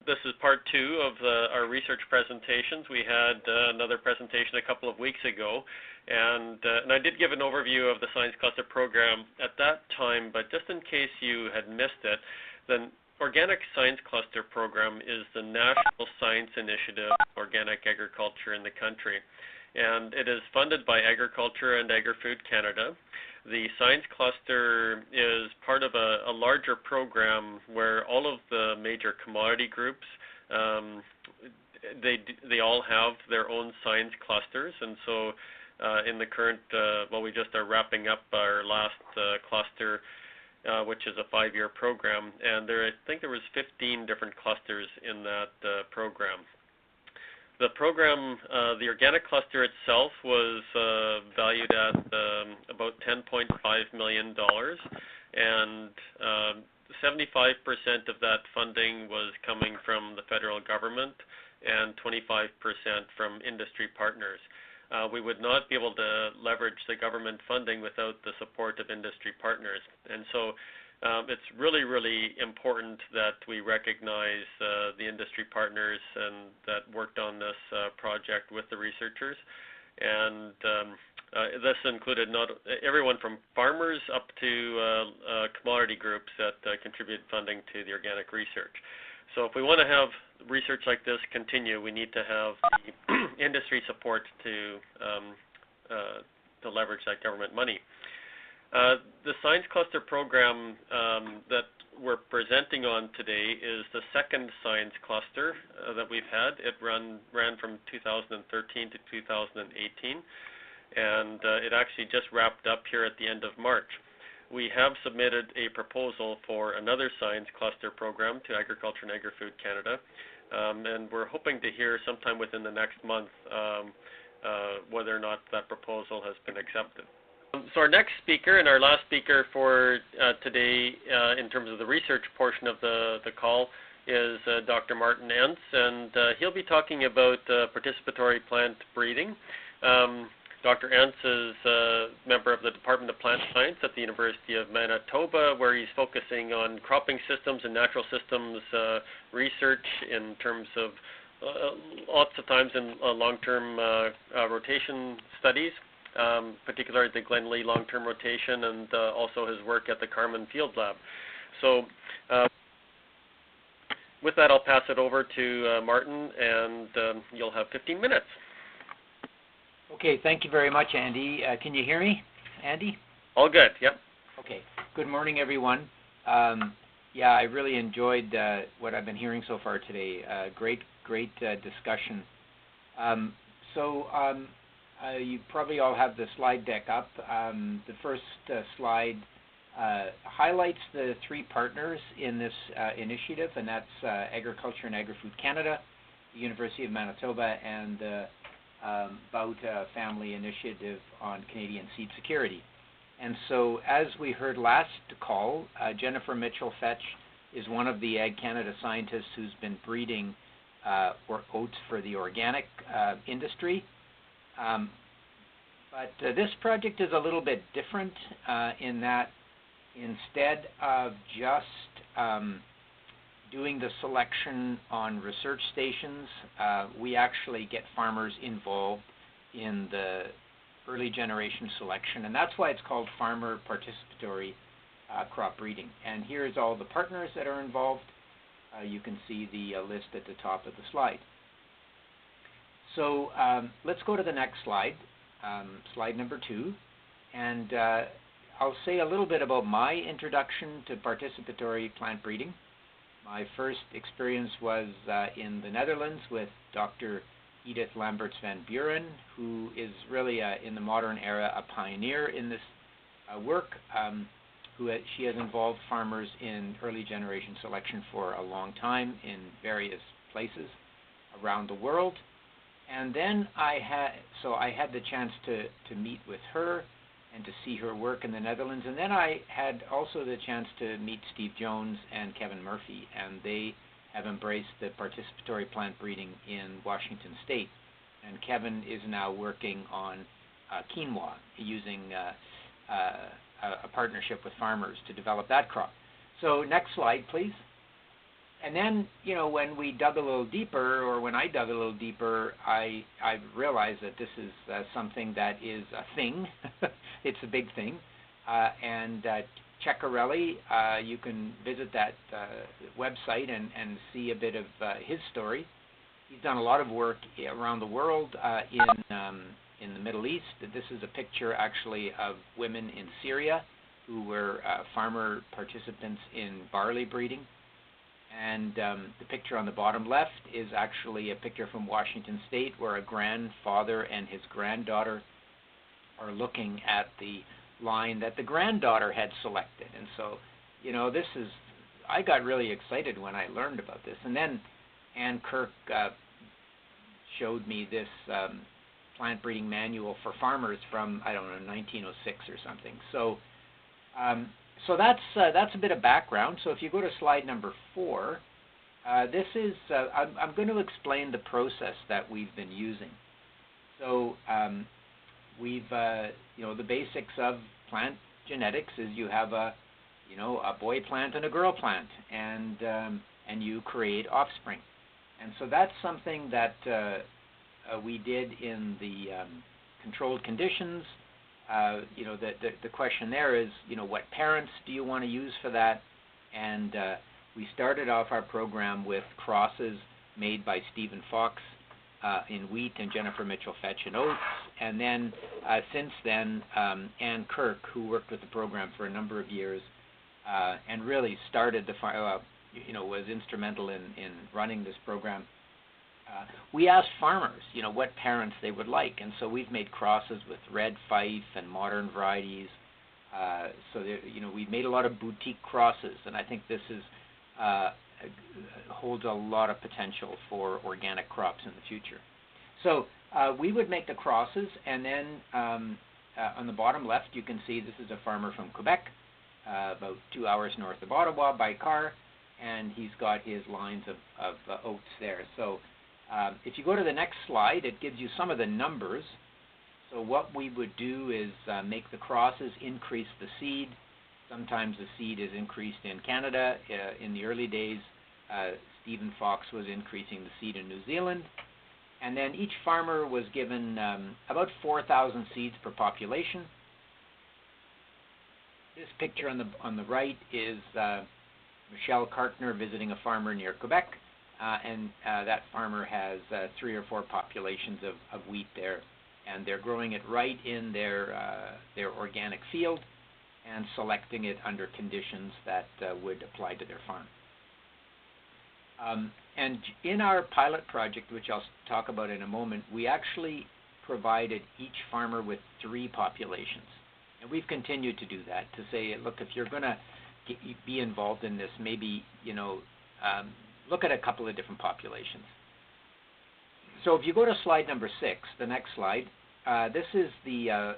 this is part 2 of our research presentations. We had another presentation a couple of weeks ago, and I did give an overview of the Science Cluster program at that time, but just in case you had missed it, the Organic Science Cluster program is the national science initiative of organic agriculture in the country, and it is funded by Agriculture and Agri-Food Canada. The Science Cluster is part of a larger program where all of the major commodity groups, they all have their own science clusters, and so in the current, we just are wrapping up our last cluster, which is a 5-year program, and I think there was 15 different clusters in that program. The program, the organic cluster itself, was valued at about $10.5 million, and 75% of that funding was coming from the federal government and 25% from industry partners. We would not be able to leverage the government funding without the support of industry partners, and so it's really, really important that we recognize the industry partners and that worked on this project with the researchers. And this included not everyone from farmers up to commodity groups that contribute funding to the organic research. So if we want to have research like this continue, we need to have the industry support to leverage that government money. The Science Cluster program that we're presenting on today is the second Science Cluster that we've had. It ran from 2013 to 2018, and it actually just wrapped up here at the end of March. We have submitted a proposal for another Science Cluster program to Agriculture and Agri-Food Canada, and we're hoping to hear sometime within the next month whether or not that proposal has been accepted. So our next speaker and our last speaker for today in terms of the research portion of the call is Dr. Martin Entz, and he'll be talking about participatory plant breeding. Dr. Entz is a member of the Department of Plant Science at the University of Manitoba, where he's focusing on cropping systems and natural systems research in terms of lots of times in long-term rotation studies. Particularly the Glen Lee long-term rotation, and also his work at the Carman Field Lab. So with that, I'll pass it over to Martin, and you'll have 15 minutes. Okay, thank you very much, Andy. Can you hear me, Andy? All good, yep. Okay, good morning, everyone. Yeah, I really enjoyed what I've been hearing so far today. Great discussion. You probably all have the slide deck up. The first slide highlights the 3 partners in this initiative, and that's Agriculture and Agri-Food Canada, the University of Manitoba, and the Bauta Family Initiative on Canadian Seed Security. And so, as we heard last call, Jennifer Mitchell-Fetch is one of the Ag Canada scientists who's been breeding oats for the organic industry. But this project is a little bit different in that instead of just doing the selection on research stations, we actually get farmers involved in the early generation selection, and that's why it's called farmer participatory crop breeding. And here's all the partners that are involved. You can see the list at the top of the slide. So let's go to the next slide, slide number 2, and I'll say a little bit about my introduction to participatory plant breeding. My first experience was in the Netherlands with Dr. Edith Lamberts van Buren, who is really, in the modern era, a pioneer in this work. She has involved farmers in early generation selection for a long time in various places around the world. And then I had the chance to meet with her and to see her work in the Netherlands. And then I had also the chance to meet Steve Jones and Kevin Murphy, and they have embraced the participatory plant breeding in Washington State. And Kevin is now working on quinoa using a partnership with farmers to develop that crop. So next slide, please. And then, when we dug a little deeper, or when I dug a little deeper, I realized that this is something that is a thing. It's a big thing. And Ceccarelli, you can visit that website and see a bit of his story. He's done a lot of work around the world in the Middle East. This is a picture actually of women in Syria who were farmer participants in barley breeding. And the picture on the bottom left is actually a picture from Washington State where a grandfather and his granddaughter are looking at the line that the granddaughter had selected. And so, I got really excited when I learned about this. And then Ann Kirk showed me this plant breeding manual for farmers from, 1906 or something. So that's a bit of background. So if you go to slide number 4, this is I'm going to explain the process that we've been using. So we've the basics of plant genetics is you have a boy plant and a girl plant, and you create offspring. And so that's something that we did in the controlled conditions. The question there is, what parents do you want to use for that? And we started off our program with crosses made by Stephen Fox in wheat and Jennifer Mitchell Fetch in oats. And then since then, Ann Kirk, who worked with the program for a number of years and really started was instrumental in running this program. We asked farmers, what parents they would like, and so we've made crosses with red Fife and modern varieties. We've made a lot of boutique crosses, and I think this is holds a lot of potential for organic crops in the future. So we would make the crosses, and then on the bottom left you can see this is a farmer from Quebec, about 2 hours north of Ottawa by car, and he's got his lines of oats there. So if you go to the next slide, it gives you some of the numbers. So what we would do is make the crosses, increase the seed. Sometimes the seed is increased in Canada. In the early days, Stephen Fox was increasing the seed in New Zealand. And then each farmer was given about 4,000 seeds per population. This picture on the right is Michelle Cartner visiting a farmer near Quebec. And that farmer has 3 or 4 populations of wheat there, and they're growing it right in their organic field and selecting it under conditions that would apply to their farm. And in our pilot project, which I'll talk about in a moment, we actually provided each farmer with 3 populations. And we've continued to do that, to say, look, if you're going to be involved in this, maybe, look at a couple of different populations. So if you go to slide number 6, the next slide, this is the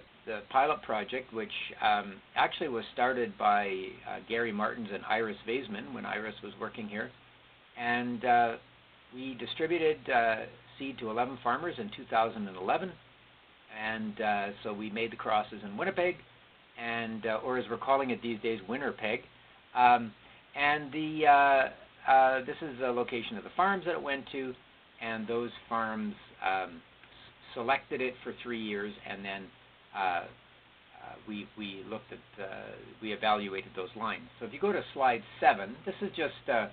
pilot project, which actually was started by Gary Martins and Iris Vaisman when Iris was working here. And we distributed seed to 11 farmers in 2011. And so we made the crosses in Winnipeg, and or as we're calling it these days, Winnerpeg. This is the location of the farms that it went to, and those farms selected it for 3 years, and then we looked at we evaluated those lines. So if you go to slide 7, this is just a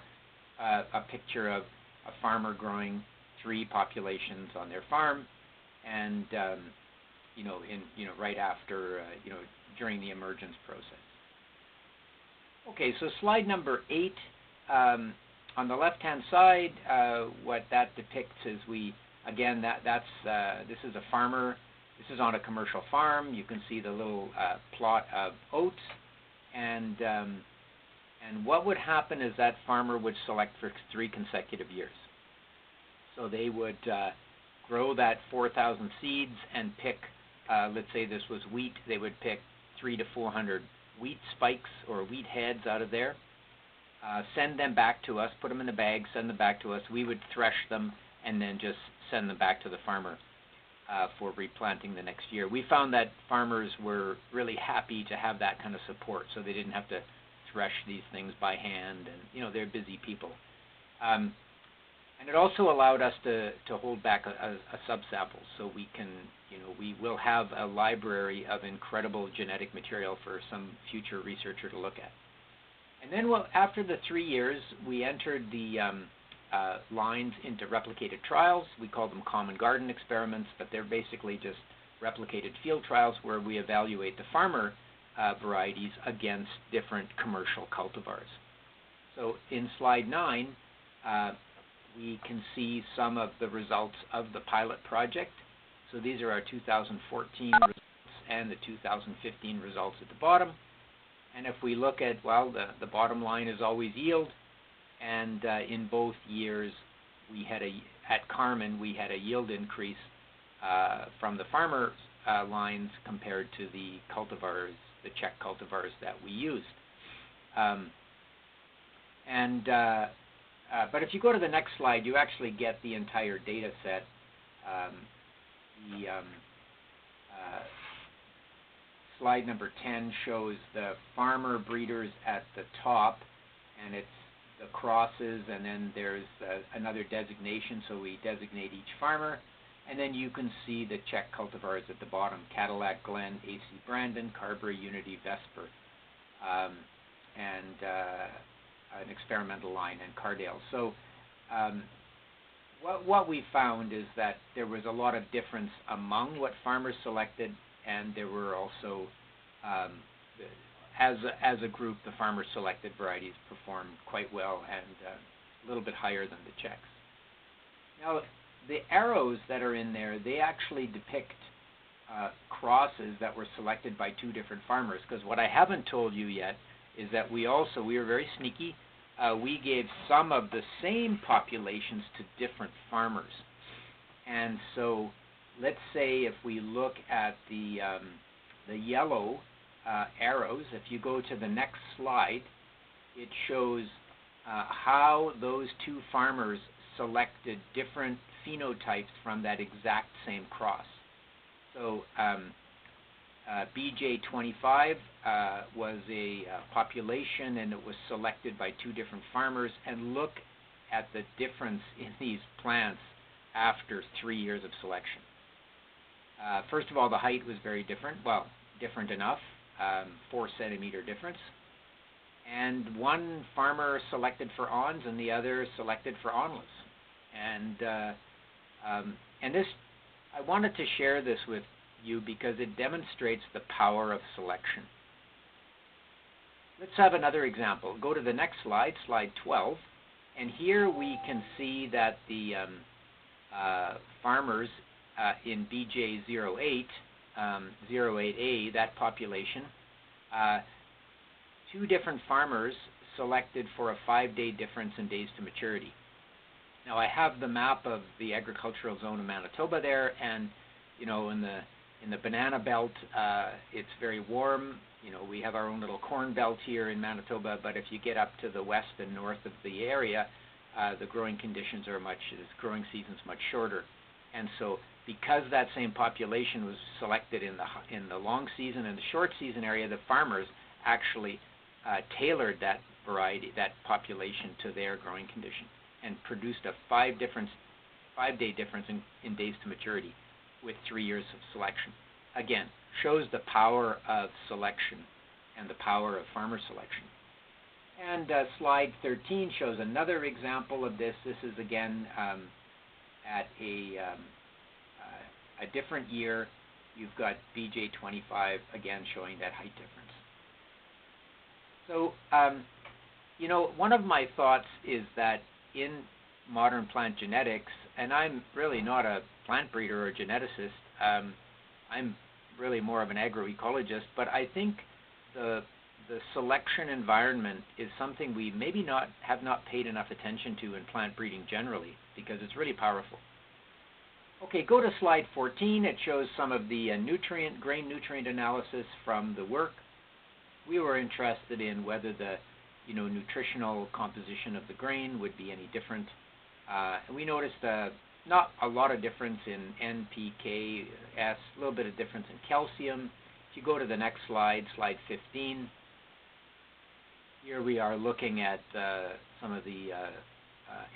picture of a farmer growing 3 populations on their farm, and right after during the emergence process. Okay, so slide number 8. On the left-hand side, what that depicts is this is a farmer. This is on a commercial farm. You can see the little plot of oats, and what would happen is that farmer would select for 3 consecutive years. So they would grow that 4,000 seeds and pick, let's say this was wheat, they would pick 300 to 400 wheat spikes or wheat heads out of there. Send them back to us, put them in a bag, send them back to us. We would thresh them and then just send them back to the farmer for replanting the next year. We found that farmers were really happy to have that kind of support, so they didn't have to thresh these things by hand, and they're busy people. And it also allowed us to hold back a subsample, so we can, we will have a library of incredible genetic material for some future researcher to look at. And then, after the 3 years, we entered the lines into replicated trials. We call them common garden experiments, but they're basically just replicated field trials where we evaluate the farmer varieties against different commercial cultivars. So in slide 9, we can see some of the results of the pilot project. So these are our 2014 results and the 2015 results at the bottom. And if we look at, well, the bottom line is always yield. And in both years, we had at Carmen, we had a yield increase from the farmer lines compared to the cultivars, the Czech cultivars that we used. But if you go to the next slide, you actually get the entire data set. Slide number 10 shows the farmer breeders at the top, and it's the crosses, and then there's another designation, so we designate each farmer. And then you can see the Czech cultivars at the bottom: Cadillac, Glen, AC Brandon, Carberry, Unity, Vesper, and an experimental line, and Cardale. So what we found is that there was a lot of difference among what farmers selected, and there were also, as a group, the farmer selected varieties performed quite well and a little bit higher than the Czechs. Now, the arrows that are in there, they actually depict crosses that were selected by 2 different farmers, because what I haven't told you yet is that we were very sneaky. We gave some of the same populations to different farmers. And so let's say if we look at the yellow arrows, if you go to the next slide, it shows how those 2 farmers selected different phenotypes from that exact same cross. So BJ25 was a population, and it was selected by 2 different farmers. And look at the difference in these plants after 3 years of selection. First of all, the height was very different. Well, different enough, 4 centimeter difference. And one farmer selected for awns, and the other selected for awnless. And this, I wanted to share this with you because it demonstrates the power of selection. Let's have another example. Go to the next slide, slide 12, and here we can see that the farmers in BJ08, 08A, that population, 2 different farmers selected for a 5-day difference in days to maturity. Now, I have the map of the agricultural zone of Manitoba there, and in the banana belt, it's very warm. We have our own little corn belt here in Manitoba, but if you get up to the west and north of the area, the growing conditions are growing season's much shorter. And so, because that same population was selected in the long season and the short season area, the farmers actually tailored that variety, that population, to their growing condition, and produced a 5-day difference in days to maturity with 3 years of selection. Again, shows the power of selection and the power of farmer selection. And slide 13 shows another example of this. This is again at a different year. You've got BJ25 again showing that height difference. So, one of my thoughts is that in modern plant genetics, and I'm really not a plant breeder or a geneticist, I'm really more of an agroecologist, but I think the selection environment is something we maybe have not paid enough attention to in plant breeding generally, because it's really powerful. Okay, go to slide 14. It shows some of the grain nutrient analysis from the work. We were interested in whether the nutritional composition of the grain would be any different. And we noticed not a lot of difference in NPK, a little bit of difference in calcium. If you go to the next slide, slide 15, here we are looking at some of the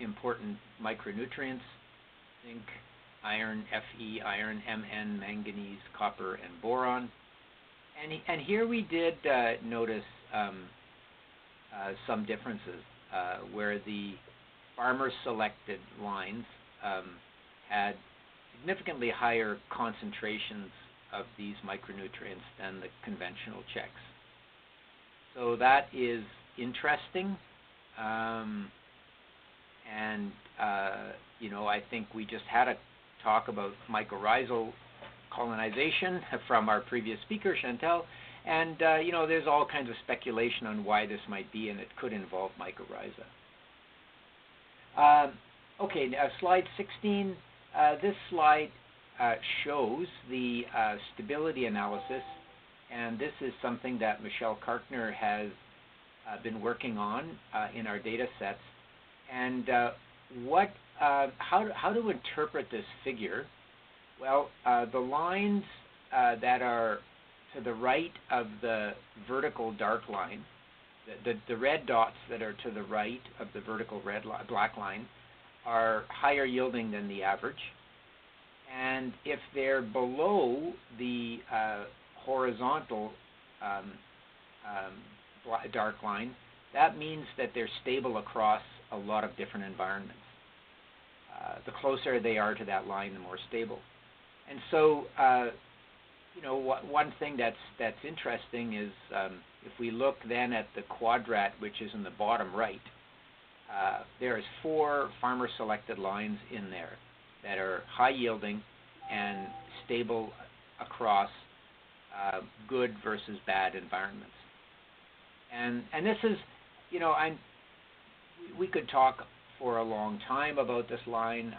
important micronutrients: zinc, iron, Fe, iron, Mn, manganese, copper, and boron. And here we did notice some differences where the farmer-selected lines had significantly higher concentrations of these micronutrients than the conventional checks. So that is interesting. I think we just had a talk about mycorrhizal colonization from our previous speaker, Chantal, and there's all kinds of speculation on why this might be, and it could involve mycorrhiza. Okay, now slide 16. This slide shows the stability analysis, and this is something that Michelle Karkner has been working on in our data sets. And how to interpret this figure? Well, the lines that are to the right of the vertical dark line, the red dots that are to the right of the vertical black line, are higher yielding than the average. And if they're below the horizontal dark line, that means that they're stable across a lot of different environments. The closer they are to that line, the more stable. And so, one thing that's interesting is if we look then at the quadrat, which is in the bottom right, there's 4 farmer-selected lines in there that are high-yielding and stable across good versus bad environments. And this is, we could talk for a long time about this line,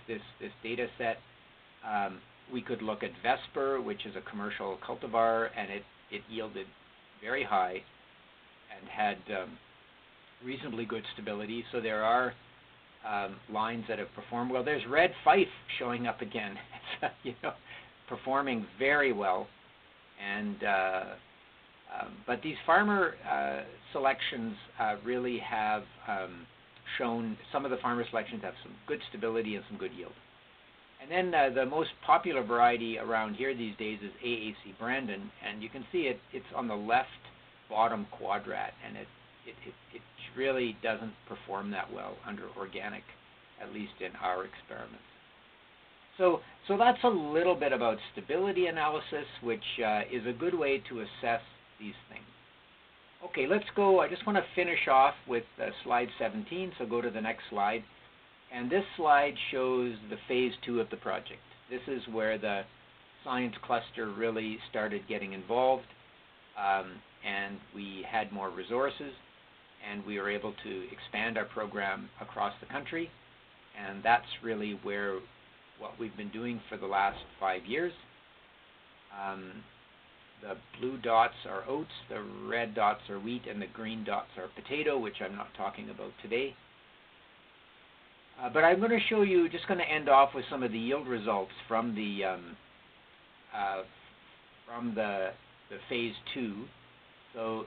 this data set. We could look at Vesper, which is a commercial cultivar, and it yielded very high and had reasonably good stability. So there are lines that have performed well. There's Red Fife showing up again, performing very well. And but these farmer selections really have shown, some of the farmer selections have some good stability and some good yield. And then the most popular variety around here these days is AAC Brandon, and you can see it's on the left bottom quadrat, and it really doesn't perform that well under organic, at least in our experiments. So that's a little bit about stability analysis, which is a good way to assess these things. Okay, let's go. I just want to finish off with slide 17, so go to the next slide. And this slide shows the phase 2 of the project. This is where the science cluster really started getting involved, and we had more resources, and we were able to expand our program across the country. And that's really where what we've been doing for the last 5 years. The blue dots are oats, the red dots are wheat, and the green dots are potato, which I'm not talking about today. But I'm going to show you, just going to end off with some of the yield results from the phase 2. So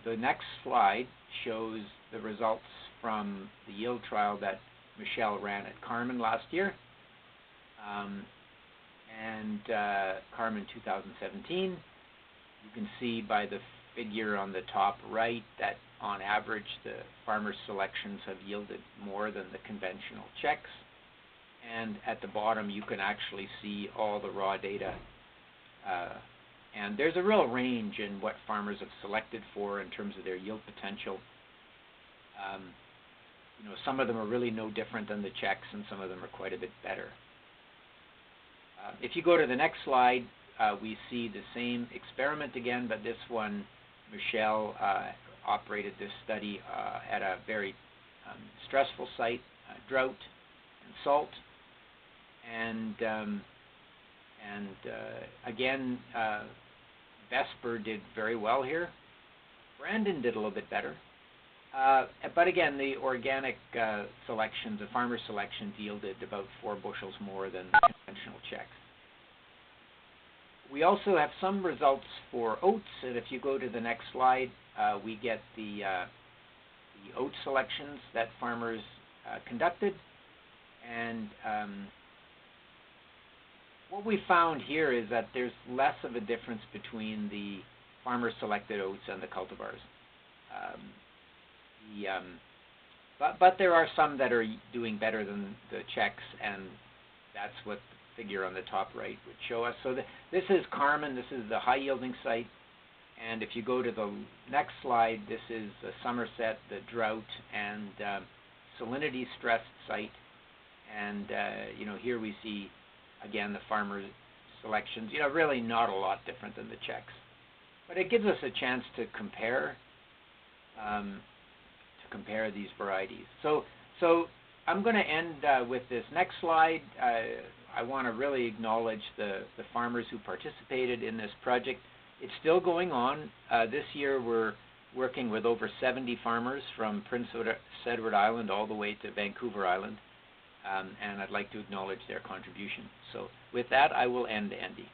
the next slide shows the results from the yield trial that Michelle ran at Carmen last year, and Carmen 2017. You can see by the figure on the top right that on average the farmer selections have yielded more than the conventional checks. And at the bottom you can actually see all the raw data. And there's a real range in what farmers have selected for in terms of their yield potential. Some of them are really no different than the checks, and some of them are quite a bit better. If you go to the next slide, we see the same experiment again, but this one, Michelle operated this study at a very stressful site, drought and salt. And again, Vesper did very well here. Brandon did a little bit better. But again, the organic selections, the farmer selections, yielded about 4 bushels more than the conventional checks. We also have some results for oats, and if you go to the next slide, we get the oat selections that farmers conducted. And what we found here is that there's less of a difference between the farmer-selected oats and the cultivars. But there are some that are doing better than the checks, and that's what the figure on the top right would show us. So this is Carmen. This is the high-yielding site. And if you go to the next slide, this is the Somerset, the drought and salinity-stressed site. And here we see again the farmer selections. Really not a lot different than the checks, but it gives us a chance to compare these varieties. So I'm going to end with this next slide. I want to really acknowledge the farmers who participated in this project. It's still going on. This year we're working with over 70 farmers from Prince Edward Island all the way to Vancouver Island, and I'd like to acknowledge their contribution. So with that, I will end, Andy.